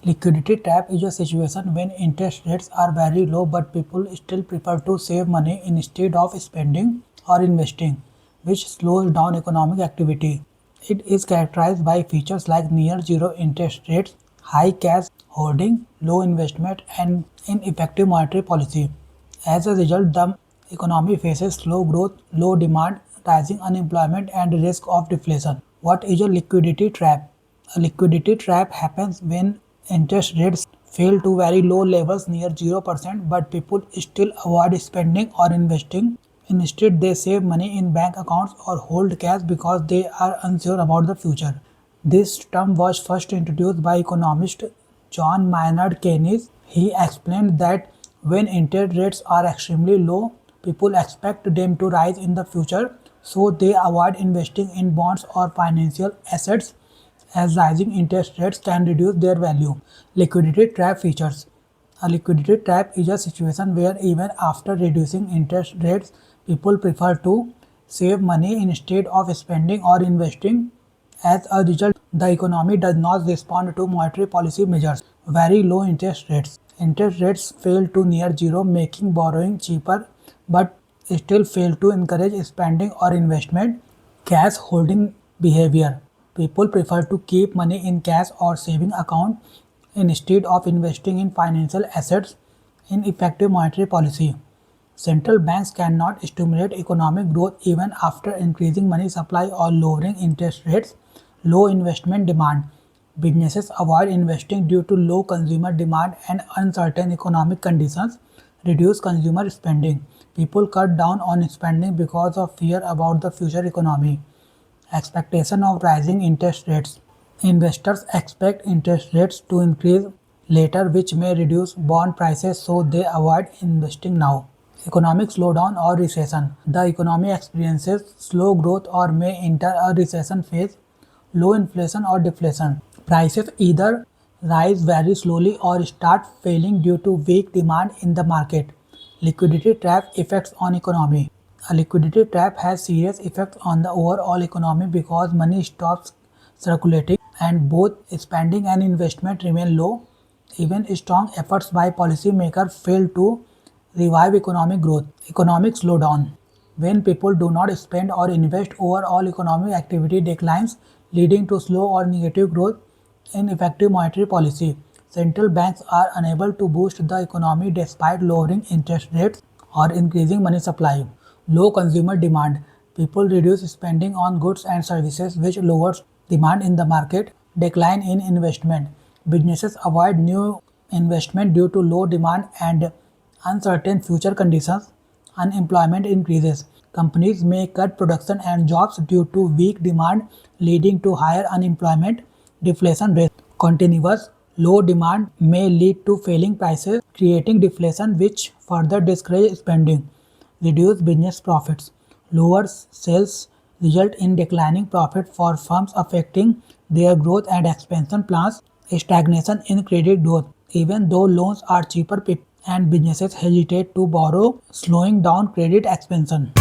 Liquidity trap is a situation when interest rates are very low but people still prefer to save money instead of spending or investing, which slows down economic activity. It is characterized by features like near zero interest rates, high cash holding, low investment, and ineffective monetary policy. As a result, the economy faces slow growth, low demand, rising unemployment, and risk of deflation. What is a liquidity trap? A liquidity trap happens when interest rates fall to very low levels near 0%, but people still avoid spending or investing. Instead, they save money in bank accounts or hold cash because they are unsure about the future. This term was first introduced by economist John Maynard Keynes. He explained that when interest rates are extremely low, people expect them to rise in the future, so they avoid investing in bonds or financial assets as rising interest rates can reduce their value. Liquidity trap features. A liquidity trap is a situation where even after reducing interest rates, people prefer to save money instead of spending or investing. As a result, the economy does not respond to monetary policy measures. Very low interest rates. Interest rates fail to near zero, making borrowing cheaper, but still fail to encourage spending or investment. Cash holding behavior. People prefer to keep money in cash or saving account instead of investing in financial assets. Ineffective monetary policy. Central banks cannot stimulate economic growth even after increasing money supply or lowering interest rates. Low investment demand. Businesses avoid investing due to low consumer demand and uncertain economic conditions. Reduce consumer spending. People cut down on spending because of fear about the future economy. Expectation of rising interest rates. Investors expect interest rates to increase later, which may reduce bond prices, so they avoid investing now. Economic slowdown or recession. The economy experiences slow growth or may enter a recession phase. Low inflation or deflation. Prices either rise very slowly or start falling due to weak demand in the market. Liquidity trap effects on economy. A liquidity trap has serious effects on the overall economy because money stops circulating and both spending and investment remain low. Even strong efforts by policymakers fail to revive economic growth. Economic slowdown. When people do not spend or invest, overall economic activity declines, leading to slow or negative growth. Ineffective monetary policy. Central banks are unable to boost the economy despite lowering interest rates or increasing money supply. Low consumer demand. People reduce spending on goods and services, which lowers demand in the market. Decline in investment. Businesses avoid new investment due to low demand and uncertain future conditions. Unemployment increases. Companies may cut production and jobs due to weak demand, leading to higher unemployment. Deflation risk. Continuous low demand may lead to falling prices, creating deflation, which further discourages spending. Reduce business profits. Lower sales result in declining profit for firms, affecting their growth and expansion plans. Stagnation in credit growth. Even though loans are cheaper, people and businesses hesitate to borrow, slowing down credit expansion.